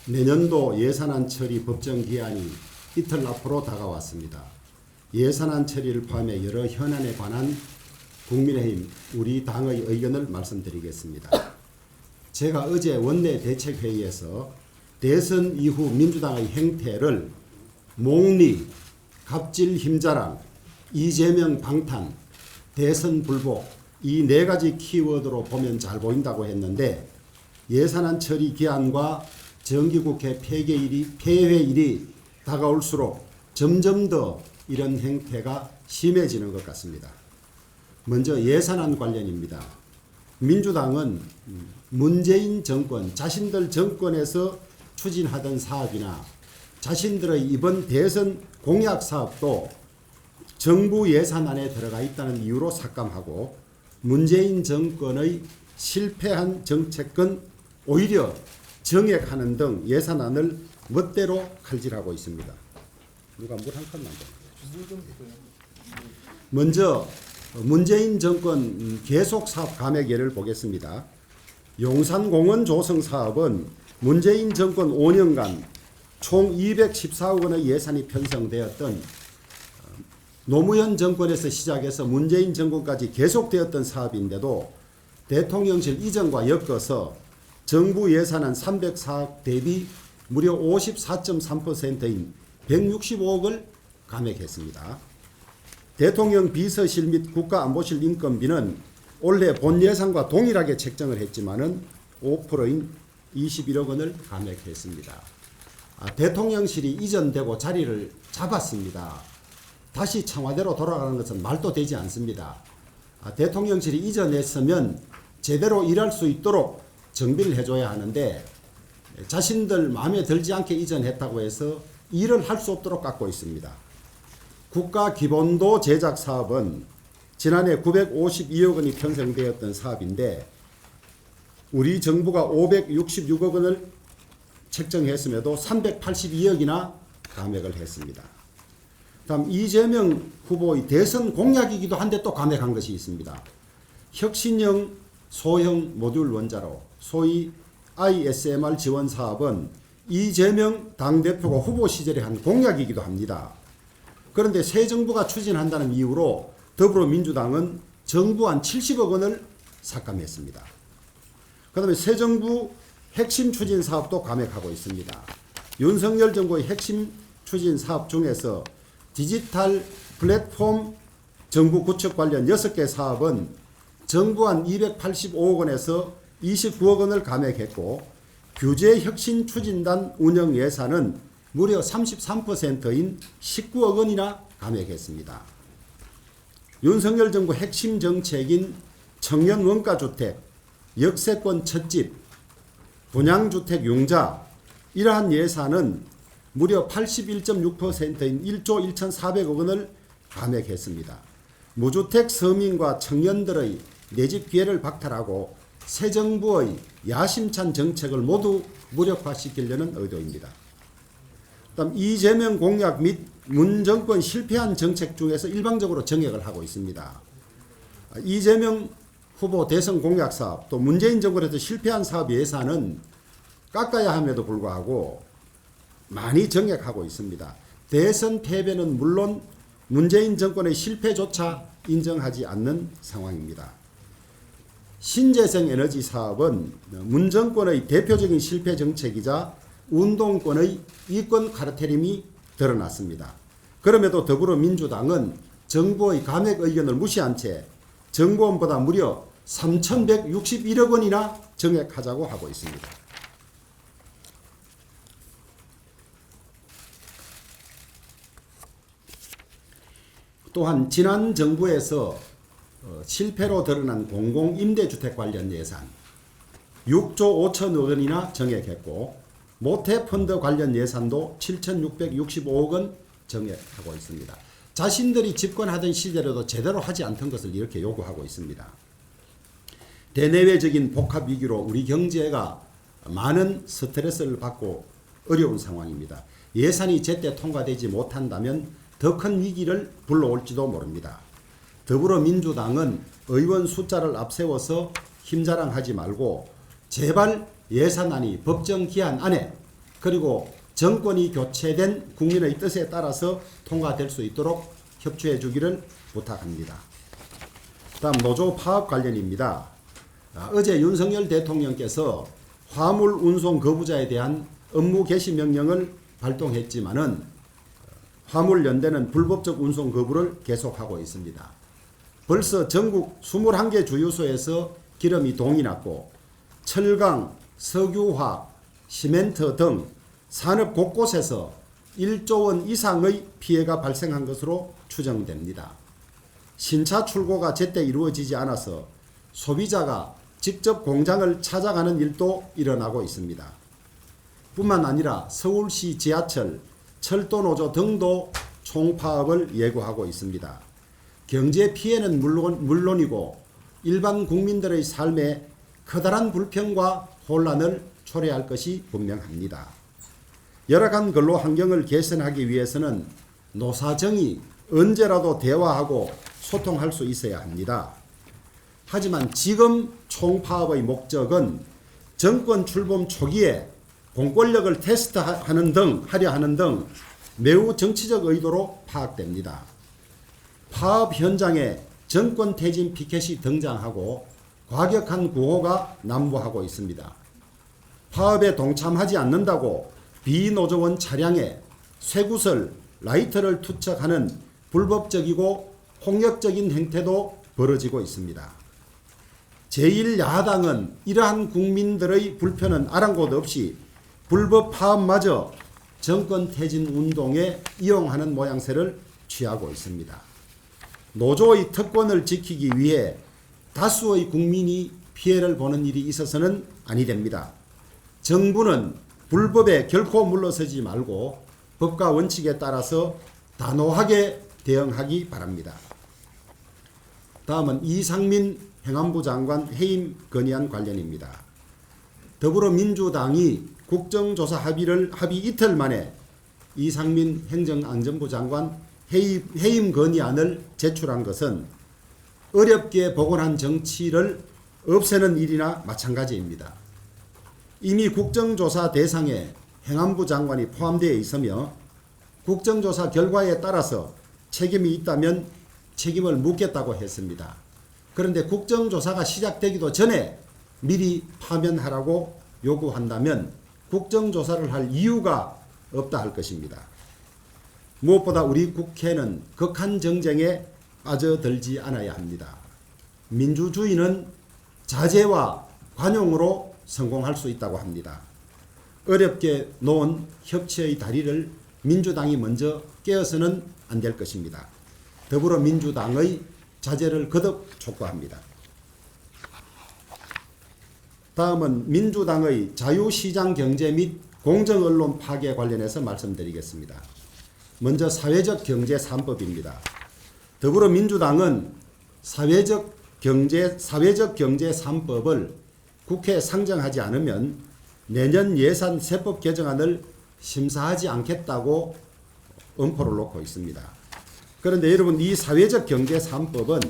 내년도 예산안 처리 법정 기한이 이틀 앞으로 다가왔습니다. 예산안 처리를 포함해 여러 현안에 관한 국민의힘 우리 당의 의견을 말씀드리겠습니다. 제가 어제 원내대책회의에서 대선 이후 민주당의 행태를 몽리, 갑질 힘자랑, 이재명 방탄, 대선 불복 이 네 가지 키워드로 보면 잘 보인다고 했는데 예산안 처리 기한과 정기국회 폐회일이 다가올수록 점점 더 이런 행태가 심해지는 것 같습니다. 먼저 예산안 관련입니다. 민주당은 문재인 정권, 자신들 정권에서 추진하던 사업이나 자신들의 이번 대선 공약 사업도 정부 예산안에 들어가 있다는 이유로 삭감하고 문재인 정권의 실패한 정책은 오히려 정액하는 등 예산안을 멋대로 칼질하고 있습니다. 누가 물 한 칸만 더. 먼저 문재인 정권 계속 사업 감액 예를 보겠습니다. 용산공원 조성 사업은 문재인 정권 5년간 총 214억 원의 예산이 편성되었던 노무현 정권에서 시작해서 문재인 정권까지 계속되었던 사업인데도 대통령실 이전과 엮어서 정부 예산안 304억 대비 무려 54.3%인 165억을 감액했습니다. 대통령 비서실 및 국가안보실 인건비는 올해 본 예산과 동일하게 책정을 했지만은 5%인 21억 원을 감액했습니다. 대통령실이 이전되고 자리를 잡았습니다. 다시 청와대로 돌아가는 것은 말도 되지 않습니다. 대통령실이 이전했으면 제대로 일할 수 있도록 정비를 해줘야 하는데 자신들 마음에 들지 않게 이전했다고 해서 일을 할 수 없도록 깎고 있습니다. 국가기본도 제작 사업은 지난해 952억 원이 편성되었던 사업인데 우리 정부가 566억 원을 책정했음에도 382억이나 감액을 했습니다. 다음 이재명 후보의 대선 공약이기도 한데 또 감액한 것이 있습니다. 혁신형 소형 모듈 원자로 소위 ISMR 지원 사업은 이재명 당대표가 후보 시절에 한 공약이기도 합니다. 그런데 새 정부가 추진한다는 이유로 더불어민주당은 정부안 70억 원을 삭감했습니다. 그 다음에 새 정부 핵심 추진 사업도 감액하고 있습니다. 윤석열 정부의 핵심 추진 사업 중에서 디지털 플랫폼 정부 구축 관련 6개 사업은 정부안 285억 원에서 29억 원을 감액했고 규제혁신추진단 운영 예산은 무려 33%인 19억 원이나 감액했습니다. 윤석열 정부 핵심 정책인 청년 원가주택, 역세권 첫집, 분양주택 융자 이러한 예산은 무려 81.6%인 1조 1,400억 원을 감액했습니다. 무주택 서민과 청년들의 내집 기회를 박탈하고 새 정부의 야심찬 정책을 모두 무력화시키려는 의도입니다. 다음 이재명 공약 및 문 정권 실패한 정책 중에서 일방적으로 정액을 하고 있습니다. 이재명 후보 대선 공약 사업 또 문재인 정권에서 실패한 사업 예산은 깎아야 함에도 불구하고 많이 정액하고 있습니다. 대선 패배는 물론 문재인 정권의 실패조차 인정하지 않는 상황입니다. 신재생 에너지 사업은 문 정권의 대표적인 실패 정책이자 운동권의 이권 카르텔임이 드러났습니다. 그럼에도 더불어민주당은 정부의 감액 의견을 무시한 채 정부안보다 무려 3,161억 원이나 정액하자고 하고 있습니다. 또한 지난 정부에서 실패로 드러난 공공임대주택 관련 예산 6조 5천억 원이나 정액했고 모태펀드 관련 예산도 7,665억 원 정액하고 있습니다. 자신들이 집권하던 시절에도 제대로 하지 않던 것을 이렇게 요구하고 있습니다. 대내외적인 복합 위기로 우리 경제가 많은 스트레스를 받고 어려운 상황입니다. 예산이 제때 통과되지 못한다면 더 큰 위기를 불러올지도 모릅니다. 더불어민주당은 의원 숫자를 앞세워서 힘자랑하지 말고 제발 예산안이 법정 기한 안에 그리고 정권이 교체된 국민의 뜻에 따라서 통과될 수 있도록 협조해 주기를 부탁합니다. 다음 노조 파업 관련입니다. 어제 윤석열 대통령께서 화물 운송 거부자에 대한 업무 개시 명령을 발동했지만은 화물연대는 불법적 운송 거부를 계속하고 있습니다. 벌써 전국 21개 주유소에서 기름이 동이 났고 철강, 석유화학, 시멘트 등 산업 곳곳에서 1조 원 이상의 피해가 발생한 것으로 추정됩니다. 신차 출고가 제때 이루어지지 않아서 소비자가 직접 공장을 찾아가는 일도 일어나고 있습니다. 뿐만 아니라 서울시 지하철, 철도노조 등도 총파업을 예고하고 있습니다. 경제 피해는 물론이고 일반 국민들의 삶에 커다란 불평과 혼란을 초래할 것이 분명합니다. 열악한 근로 환경을 개선하기 위해서는 노사정이 언제라도 대화하고 소통할 수 있어야 합니다. 하지만 지금 총파업의 목적은 정권 출범 초기에 공권력을 하려 하는 등 매우 정치적 의도로 파악됩니다. 파업 현장에 정권 퇴진 피켓이 등장하고 과격한 구호가 난무하고 있습니다. 파업에 동참하지 않는다고 비노조원 차량에 쇠구슬, 라이터를 투척하는 불법적이고 폭력적인 행태도 벌어지고 있습니다. 제1야당은 이러한 국민들의 불편은 아랑곳 없이 불법 파업마저 정권 퇴진 운동에 이용하는 모양새를 취하고 있습니다. 노조의 특권을 지키기 위해 다수의 국민이 피해를 보는 일이 있어서는 아니 됩니다. 정부는 불법에 결코 물러서지 말고 법과 원칙에 따라서 단호하게 대응하기 바랍니다. 다음은 이상민 행안부 장관 해임 건의안 관련입니다. 더불어민주당이 국정조사 합의 이틀 만에 이상민 행정안전부 장관 해임 건의안을 제출한 것은 어렵게 복원한 정치를 없애는 일이나 마찬가지입니다. 이미 국정조사 대상에 행안부 장관이 포함되어 있으며 국정조사 결과에 따라서 책임이 있다면 책임을 묻겠다고 했습니다. 그런데 국정조사가 시작되기도 전에 미리 파면하라고 요구한다면 국정조사를 할 이유가 없다 할 것입니다. 무엇보다 우리 국회는 극한 정쟁에 빠져들지 않아야 합니다. 민주주의는 자제와 관용으로 성공할 수 있다고 합니다. 어렵게 놓은 협치의 다리를 민주당이 먼저 깨어서는 안 될 것입니다. 더불어민주당의 자제를 거듭 촉구합니다. 다음은 민주당의 자유시장 경제 및 공정언론 파괴 관련해서 말씀드리겠습니다. 먼저 사회적 경제 3법입니다. 더불어민주당은 사회적 경제 3법을 국회에 상정하지 않으면 내년 예산 세법 개정안을 심사하지 않겠다고 엄포를 놓고 있습니다. 그런데 여러분, 이 사회적 경제 3법은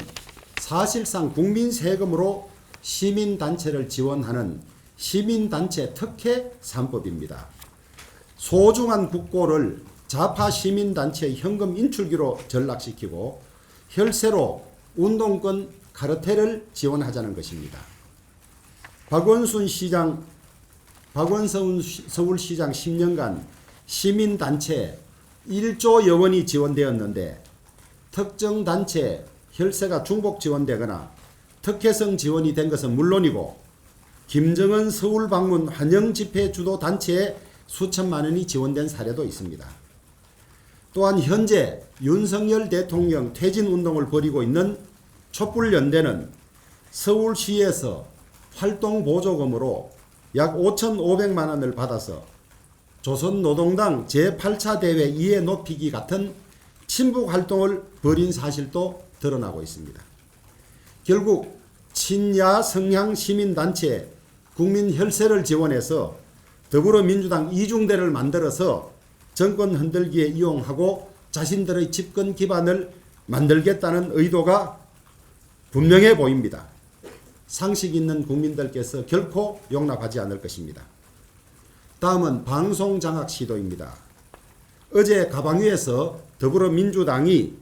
사실상 국민 세금으로 시민단체를 지원하는 시민단체 특혜 3법입니다. 소중한 국고를 좌파 시민단체의 현금 인출기로 전락시키고 혈세로 운동권 카르텔을 지원하자는 것입니다. 박원순 서울시장 10년간 시민단체 1조 여원이 지원되었는데 특정 단체 혈세가 중복 지원되거나 특혜성 지원이 된 것은 물론이고 김정은 서울 방문 환영 집회 주도 단체에 수천만 원이 지원된 사례도 있습니다. 또한 현재 윤석열 대통령 퇴진 운동을 벌이고 있는 촛불연대는 서울시에서 활동보조금으로 약 5,500만 원을 받아서 조선노동당 제8차 대회 이해 높이기 같은 친북 활동을 벌인 사실도 드러나고 있습니다. 결국 친야 성향 시민단체 국민 혈세를 지원해서 더불어민주당 이중대를 만들어서 정권 흔들기에 이용하고 자신들의 집권 기반을 만들겠다는 의도가 분명해 보입니다. 상식 있는 국민들께서 결코 용납하지 않을 것입니다. 다음은 방송 장악 시도입니다. 어제 가방위에서 더불어민주당이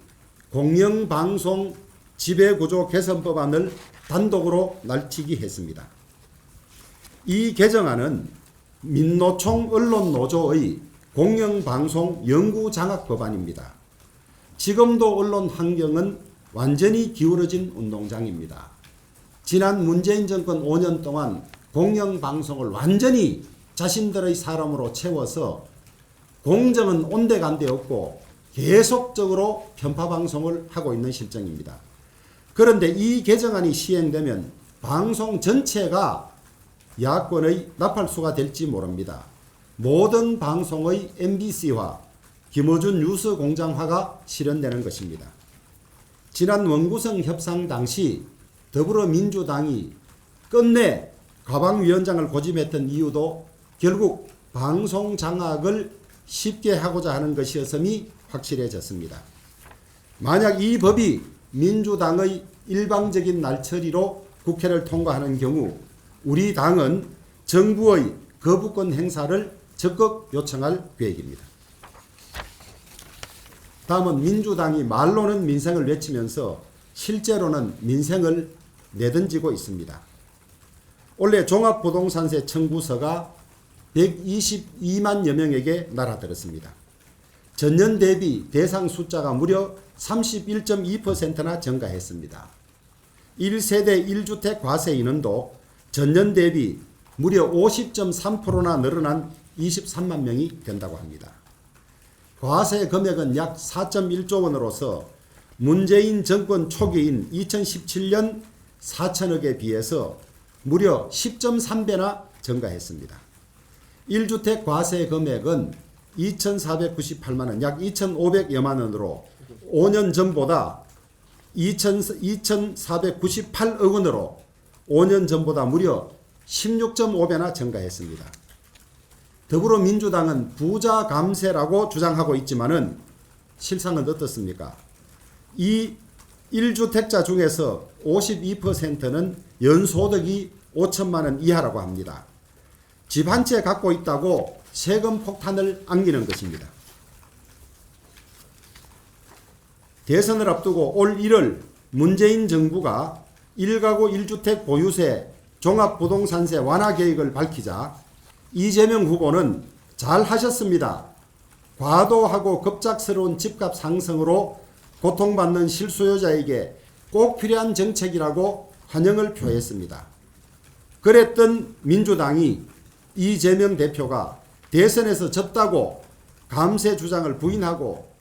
공영방송 지배구조 개선법안을 단독으로 날치기 했습니다. 이 개정안은 민노총 언론노조의 공영방송 영구장악 법안입니다. 지금도 언론 환경은 완전히 기울어진 운동장입니다. 지난 문재인 정권 5년 동안 공영방송을 완전히 자신들의 사람으로 채워서 공정은 온데간데 없고 계속적으로 편파방송을 하고 있는 실정입니다. 그런데 이 개정안이 시행되면 방송 전체가 야권의 나팔수가 될지 모릅니다. 모든 방송의 MBC화, 김어준 뉴스공장화가 실현되는 것입니다. 지난 원구성 협상 당시 더불어민주당이 끝내 가방위원장을 고집했던 이유도 결국 방송 장악을 쉽게 하고자 하는 것이었음이 확실해졌습니다. 만약 이 법이 민주당의 일방적인 날처리로 국회를 통과하는 경우 우리 당은 정부의 거부권 행사를 적극 요청할 계획입니다. 다음은 민주당이 말로는 민생을 외치면서 실제로는 민생을 내던지고 있습니다. 올해 종합부동산세 청구서가 122만여 명에게 날아들었습니다. 전년 대비 대상 숫자가 무려 31.2%나 증가했습니다. 1세대 1주택 과세 인원도 전년 대비 무려 50.3%나 늘어난 23만 명이 된다고 합니다. 과세 금액은 약 4.1조 원으로서 문재인 정권 초기인 2017년 4천억에 비해서 무려 10.3배나 증가했습니다. 1주택 과세 금액은 2,498만원, 약 2,500여만 원으로 5년 전보다 2,498억 원으로 5년 전보다 무려 16.5배나 증가했습니다. 더불어민주당은 부자 감세라고 주장하고 있지만은 실상은 어떻습니까? 이 1주택자 중에서 52%는 연소득이 5천만 원 이하라고 합니다. 집 한 채 갖고 있다고 세금 폭탄을 안기는 것입니다. 대선을 앞두고 올 1월 문재인 정부가 1가구 1주택 보유세 종합부동산세 완화 계획을 밝히자 이재명 후보는 잘하셨습니다. 과도하고 급작스러운 집값 상승으로 고통받는 실수요자에게 꼭 필요한 정책이라고 환영을 표했습니다. 그랬던 민주당이 이재명 대표가 대선에서 졌다고 감세 주장을 부인하고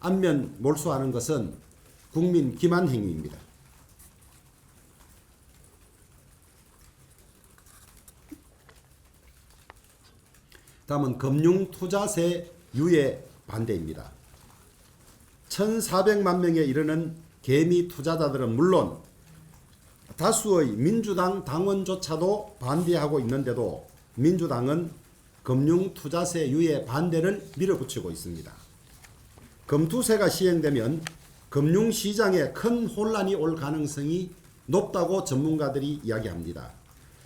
안면 몰수하는 것은 국민 기만 행위입니다. 다음은 금융투자세 유예 반대입니다. 1,400만 명에 이르는 개미 투자자들은 물론 다수의 민주당 당원조차도 반대하고 있는데도 민주당은 금융투자세 유예 반대를 밀어붙이고 있습니다. 금투세가 시행되면 금융시장에 큰 혼란이 올 가능성이 높다고 전문가들이 이야기합니다.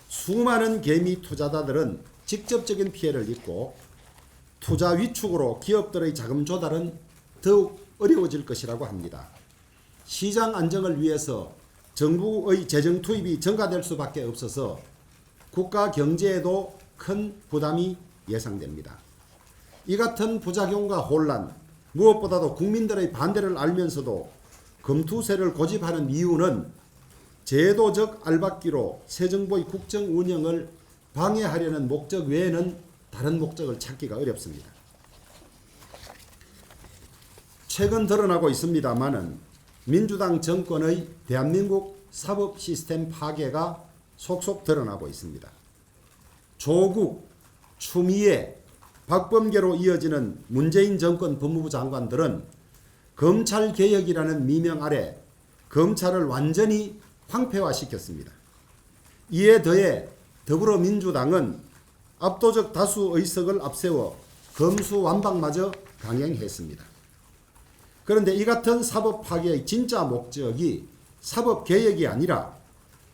수많은 개미 투자자들은 직접적인 피해를 입고 투자 위축으로 기업들의 자금 조달은 더욱 어려워질 것이라고 합니다. 시장 안정을 위해서 정부의 재정 투입이 증가될 수밖에 없어서 국가 경제에도 큰 부담이 예상됩니다. 이 같은 부작용과 혼란, 무엇보다도 국민들의 반대를 알면서도 금투세를 고집하는 이유는 제도적 알박기로 새 정부의 국정 운영을 방해하려는 목적 외에는 다른 목적을 찾기가 어렵습니다. 최근 드러나고 있습니다마는 민주당 정권의 대한민국 사법 시스템 파괴가 속속 드러나고 있습니다. 조국, 추미애, 박범계로 이어지는 문재인 정권 법무부 장관들은 검찰개혁이라는 미명 아래 검찰을 완전히 황폐화시켰습니다. 이에 더해 더불어민주당은 압도적 다수 의석을 앞세워 검수완박마저 강행했습니다. 그런데 이 같은 사법 파괴의 진짜 목적이 사법 개혁이 아니라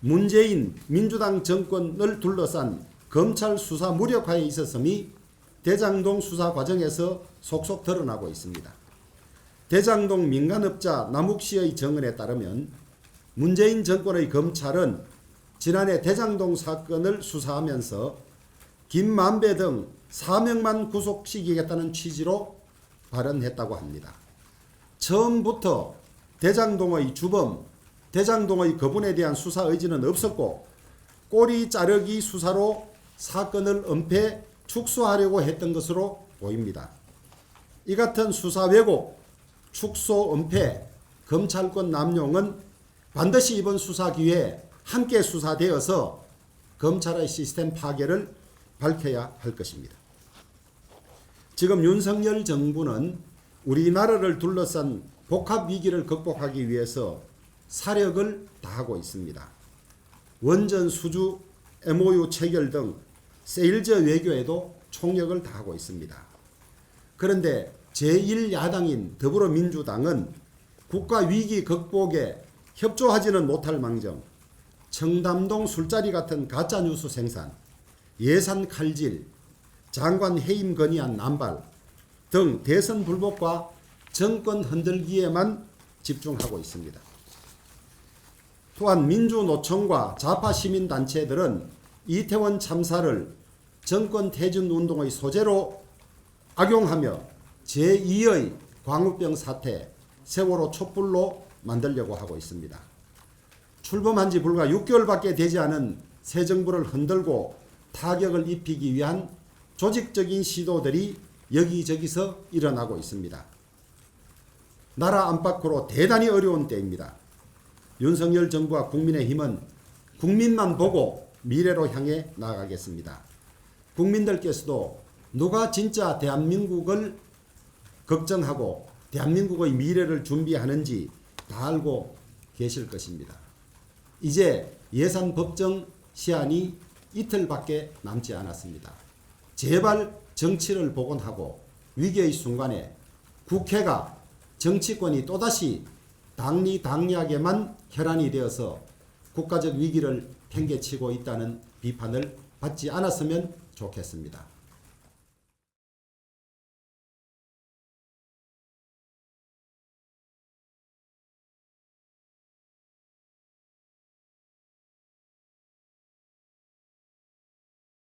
문재인 민주당 정권을 둘러싼 검찰 수사 무력화에 있었음이 대장동 수사 과정에서 속속 드러나고 있습니다. 대장동 민간업자 남욱 씨의 증언에 따르면 문재인 정권의 검찰은 지난해 대장동 사건을 수사하면서 김만배 등 4명만 구속시키겠다는 취지로 발언했다고 합니다. 처음부터 대장동의 주범, 대장동의 거분에 대한 수사 의지는 없었고 꼬리 자르기 수사로 사건을 은폐, 축소하려고 했던 것으로 보입니다. 이 같은 수사 왜곡, 축소, 은폐, 검찰권 남용은 반드시 이번 수사 기회에 함께 수사되어서 검찰의 시스템 파괴를 밝혀야 할 것입니다. 지금 윤석열 정부는 우리나라를 둘러싼 복합 위기를 극복하기 위해서 사력을 다하고 있습니다. 원전 수주, MOU 체결 등 세일즈 외교에도 총력을 다하고 있습니다. 그런데 제1야당인 더불어민주당은 국가 위기 극복에 협조하지는 못할 망정 청담동 술자리 같은 가짜뉴스 생산, 예산 칼질, 장관 해임 건의안 남발 등 대선 불복과 정권 흔들기에만 집중하고 있습니다. 또한 민주노총과 좌파 시민단체들은 이태원 참사를 정권 퇴진 운동의 소재로 악용하며 제2의 광우병 사태, 세월호 촛불로 만들려고 하고 있습니다. 출범한 지 불과 6개월밖에 되지 않은 새 정부를 흔들고 타격을 입히기 위한 조직적인 시도들이 여기저기서 일어나고 있습니다. 나라 안팎으로 대단히 어려운 때입니다. 윤석열 정부와 국민의힘은 국민만 보고 미래로 향해 나아가겠습니다. 국민들께서도 누가 진짜 대한민국을 걱정하고 대한민국의 미래를 준비하는지 다 알고 계실 것입니다. 이제 예산 법정 시한이 이틀밖에 남지 않았습니다. 제발 정치를 복원하고 위기의 순간에 국회가 정치권이 또다시 당리당략에만 혈안이 되어서 국가적 위기를 팽개치고 있다는 비판을 받지 않았으면 좋겠습니다.